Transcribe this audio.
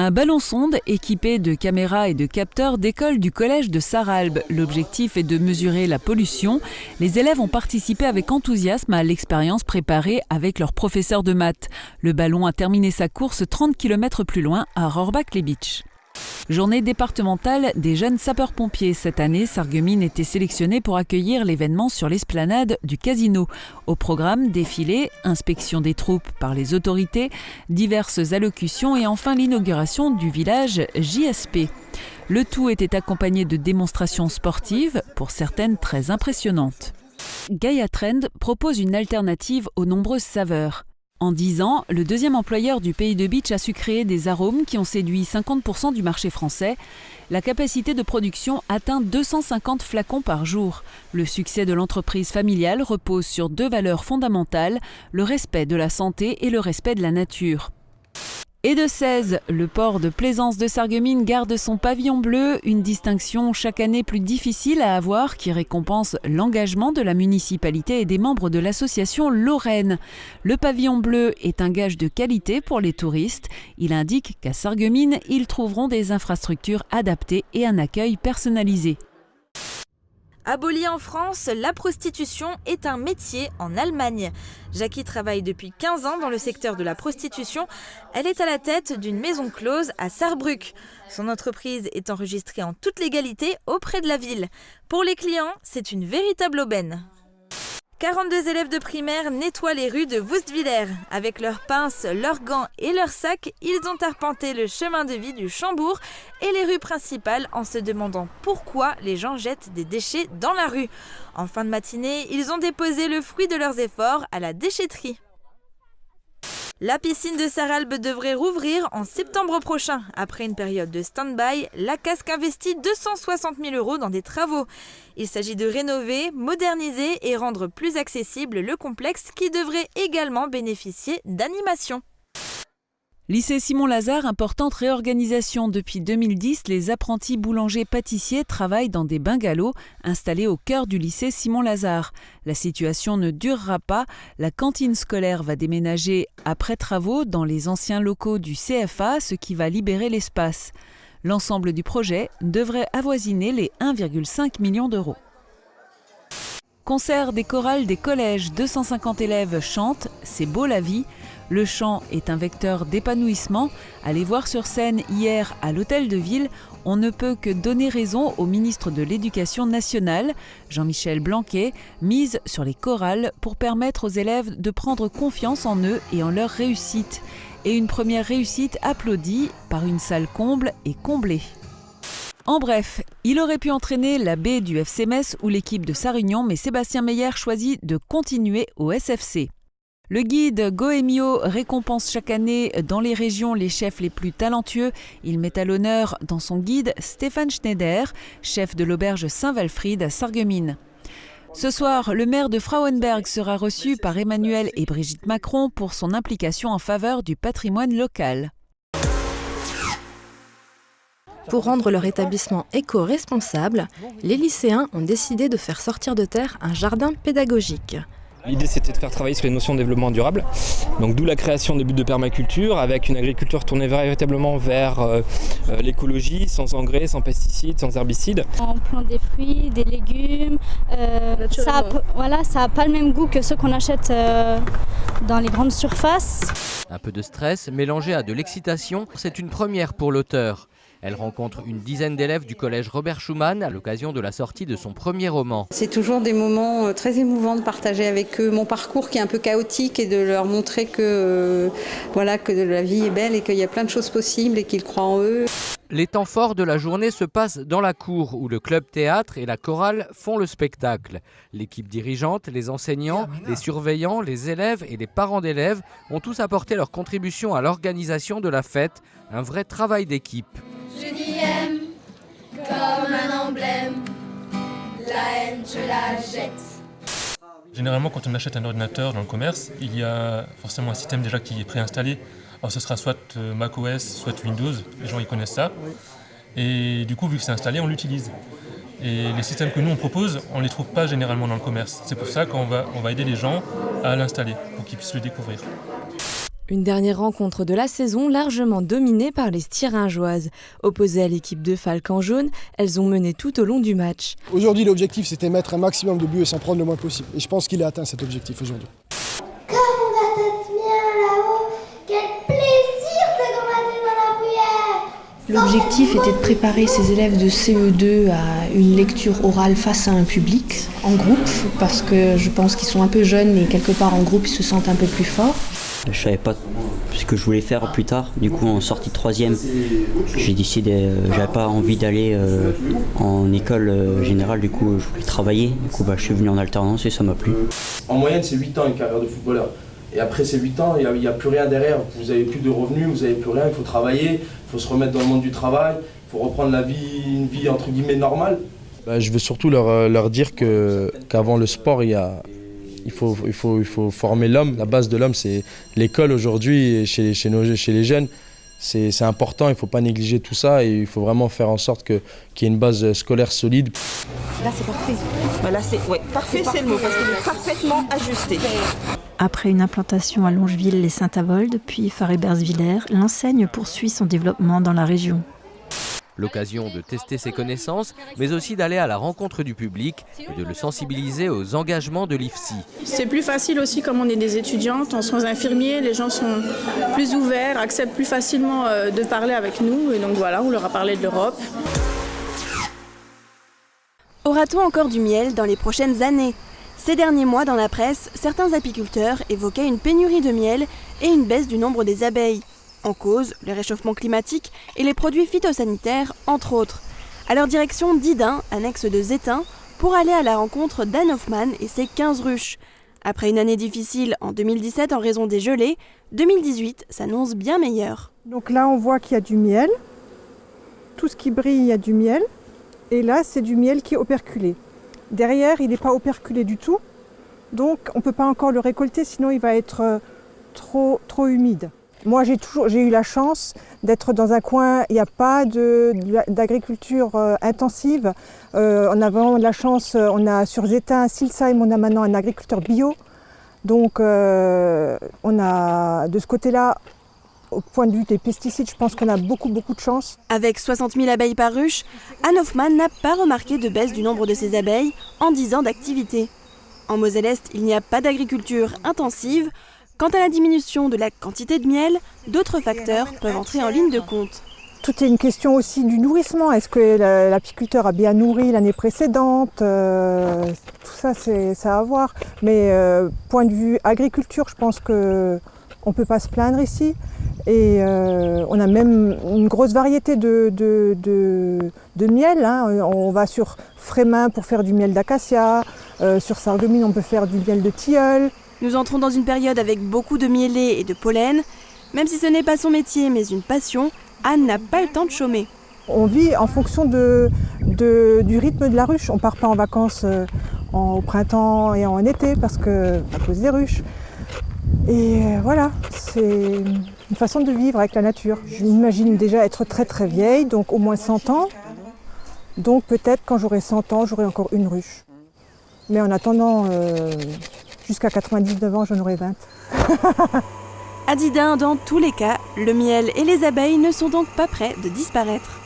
Un ballon-sonde équipé de caméras et de capteurs décolle du collège de Sarralbe. L'objectif est de mesurer la pollution. Les élèves ont participé avec enthousiasme à l'expérience préparée avec leur professeur de maths. Le ballon a terminé sa course 30 km plus loin à Rohrbach-les-Bitches. Journée départementale des jeunes sapeurs-pompiers. Cette année, Sarreguemines était sélectionnée pour accueillir l'événement sur l'esplanade du casino. Au programme, défilé, inspection des troupes par les autorités, diverses allocutions et enfin l'inauguration du village JSP. Le tout était accompagné de démonstrations sportives, pour certaines très impressionnantes. Gaia Trend propose une alternative aux nombreuses saveurs. En 10 ans, le deuxième employeur du Pays de Bitche a su créer des arômes qui ont séduit 50% du marché français. La capacité de production atteint 250 flacons par jour. Le succès de l'entreprise familiale repose sur 2 valeurs fondamentales, le respect de la santé et le respect de la nature. Et de 16, le port de plaisance de Sarreguemines garde son pavillon bleu, une distinction chaque année plus difficile à avoir qui récompense l'engagement de la municipalité et des membres de l'association Lorraine. Le pavillon bleu est un gage de qualité pour les touristes. Il indique qu'à Sarreguemines, ils trouveront des infrastructures adaptées et un accueil personnalisé. Abolie en France, la prostitution est un métier en Allemagne. Jackie travaille depuis 15 ans dans le secteur de la prostitution. Elle est à la tête d'une maison close à Saarbrück. Son entreprise est enregistrée en toute légalité auprès de la ville. Pour les clients, c'est une véritable aubaine. 42 élèves de primaire nettoient les rues de Wustwiller. Avec leurs pinces, leurs gants et leurs sacs, ils ont arpenté le chemin de vie du Chambourg et les rues principales en se demandant pourquoi les gens jettent des déchets dans la rue. En fin de matinée, ils ont déposé le fruit de leurs efforts à la déchetterie. La piscine de Sarralbe devrait rouvrir en septembre prochain. Après une période de stand-by, la Casque investit 260 000 € dans des travaux. Il s'agit de rénover, moderniser et rendre plus accessible le complexe qui devrait également bénéficier d'animation. Lycée Simon-Lazare, importante réorganisation. Depuis 2010, les apprentis boulangers-pâtissiers travaillent dans des bungalows installés au cœur du lycée Simon-Lazare. La situation ne durera pas. La cantine scolaire va déménager après travaux dans les anciens locaux du CFA, ce qui va libérer l'espace. L'ensemble du projet devrait avoisiner les 1,5 million d'euros. Concert des chorales des collèges, 250 élèves chantent « C'est beau la vie ». Le chant est un vecteur d'épanouissement. Allez voir sur scène hier à l'Hôtel de Ville, on ne peut que donner raison au ministre de l'Éducation nationale, Jean-Michel Blanquer, mise sur les chorales pour permettre aux élèves de prendre confiance en eux et en leur réussite. Et une première réussite applaudie par une salle comble et comblée. En bref, il aurait pu entraîner la B du FC Metz ou l'équipe de Sarre-Union, mais Sébastien Meyer choisit de continuer au SFC. Le guide Goemio récompense chaque année dans les régions les chefs les plus talentueux. Il met à l'honneur dans son guide Stéphane Schneider, chef de l'auberge Saint-Walfried à Sarreguemines. Ce soir, le maire de Frauenberg sera reçu par Emmanuel et Brigitte Macron pour son implication en faveur du patrimoine local. Pour rendre leur établissement éco-responsable, les lycéens ont décidé de faire sortir de terre un jardin pédagogique. L'idée, c'était de faire travailler sur les notions de développement durable, donc d'où la création des buts de permaculture avec une agriculture tournée véritablement vers l'écologie, sans engrais, sans pesticides, sans herbicides. On plante des fruits, des légumes, ça n'a pas le même goût que ceux qu'on achète dans les grandes surfaces. Un peu de stress mélangé à de l'excitation, c'est une première pour l'auteur. Elle rencontre une dizaine d'élèves du collège Robert Schumann à l'occasion de la sortie de son premier roman. C'est toujours des moments très émouvants de partager avec eux mon parcours qui est un peu chaotique et de leur montrer que la vie est belle et qu'il y a plein de choses possibles et qu'ils croient en eux. Les temps forts de la journée se passent dans la cour où le club théâtre et la chorale font le spectacle. L'équipe dirigeante, les enseignants, les surveillants, les élèves et les parents d'élèves ont tous apporté leur contribution à l'organisation de la fête, un vrai travail d'équipe. Je dis aime comme un emblème, la haine je la jette. Généralement quand on achète un ordinateur dans le commerce, il y a forcément un système déjà qui est préinstallé. Alors ce sera soit macOS, soit Windows, les gens ils connaissent ça. Et du coup vu que c'est installé, on l'utilise. Et les systèmes que nous on propose, on ne les trouve pas généralement dans le commerce. C'est pour ça qu'on va aider les gens à l'installer pour qu'ils puissent le découvrir. Une dernière rencontre de la saison largement dominée par les Stiringeoises. Opposées à l'équipe de Falques en jaune, elles ont mené tout au long du match. Aujourd'hui, l'objectif, c'était mettre un maximum de buts et s'en prendre le moins possible. Et je pense qu'il a atteint cet objectif aujourd'hui. Comme on a cette bien là-haut, quel plaisir de gommader dans la bruyère. L'objectif était de préparer ces élèves de CE2 à une lecture orale face à un public, en groupe, parce que je pense qu'ils sont un peu jeunes et quelque part en groupe ils se sentent un peu plus forts. Je savais pas ce que je voulais faire plus tard, du coup en sortie de 3e, j'ai décidé, j'avais pas envie d'aller en école générale, du coup je voulais travailler, du coup je suis venu en alternance et ça m'a plu. En moyenne c'est 8 ans une carrière de footballeur, et après ces 8 ans il n'y a plus rien derrière, vous n'avez plus de revenus, vous n'avez plus rien, il faut travailler, il faut se remettre dans le monde du travail, il faut reprendre une vie entre guillemets normale. Je veux surtout leur dire qu'avant le sport il faut former l'homme. La base de l'homme, c'est l'école aujourd'hui, chez les jeunes. C'est important, il ne faut pas négliger tout ça et il faut vraiment faire en sorte qu'il y ait une base scolaire solide. Là, c'est parfait. Là, parfait, c'est le mot, parce qu'il est parfaitement ajusté. Après une implantation à Longeville et Saint-Avold, puis Faré-Bersvillers, l'enseigne poursuit son développement dans la région. L'occasion de tester ses connaissances, mais aussi d'aller à la rencontre du public et de le sensibiliser aux engagements de l'IFSI. C'est plus facile aussi comme on est des étudiantes, en soins infirmiers, les gens sont plus ouverts, acceptent plus facilement de parler avec nous. Et donc voilà, on leur a parlé de l'Europe. Aura-t-on encore du miel dans les prochaines années ? Ces derniers mois, dans la presse, certains apiculteurs évoquaient une pénurie de miel et une baisse du nombre des abeilles. En cause, le réchauffement climatique et les produits phytosanitaires, entre autres. À leur direction, Didin, annexe de Zétain, pour aller à la rencontre d'Anne Hoffman et ses 15 ruches. Après une année difficile en 2017 en raison des gelées, 2018 s'annonce bien meilleur. Donc là, on voit qu'il y a du miel. Tout ce qui brille, il y a du miel. Et là, c'est du miel qui est operculé. Derrière, il n'est pas operculé du tout. Donc, on ne peut pas encore le récolter, sinon il va être trop humide. Moi, j'ai eu la chance d'être dans un coin, il n'y a pas d'agriculture intensive. On a vraiment de la chance, on a sur Zétain, à Silsheim, on a maintenant un agriculteur bio. Donc, on a de ce côté-là, au point de vue des pesticides, je pense qu'on a beaucoup de chance. Avec 60 000 abeilles par ruche, Anne Hoffman n'a pas remarqué de baisse du nombre de ses abeilles en 10 ans d'activité. En Moselle-Est, il n'y a pas d'agriculture intensive. Quant à la diminution de la quantité de miel, d'autres facteurs peuvent entrer en ligne de compte. Tout est une question aussi du nourrissement. Est-ce que l'apiculteur a bien nourri l'année précédente ? Tout ça, c'est à voir. Mais point de vue agriculture, je pense qu'on ne peut pas se plaindre ici. Et on a même une grosse variété de miel. On va sur Frémin pour faire du miel d'acacia. Sur Sarreguemines, on peut faire du miel de tilleul. Nous entrons dans une période avec beaucoup de mielés et de pollen. Même si ce n'est pas son métier, mais une passion, Anne n'a pas le temps de chômer. On vit en fonction du rythme de la ruche. On ne part pas en vacances au printemps et en été à cause des ruches. Et voilà, c'est une façon de vivre avec la nature. Je m'imagine déjà être très vieille, donc au moins 100 ans. Donc peut-être quand j'aurai 100 ans, j'aurai encore une ruche. Mais en attendant, jusqu'à 99 ans, j'en aurai 20. À Didin, dans tous les cas, le miel et les abeilles ne sont donc pas prêts de disparaître.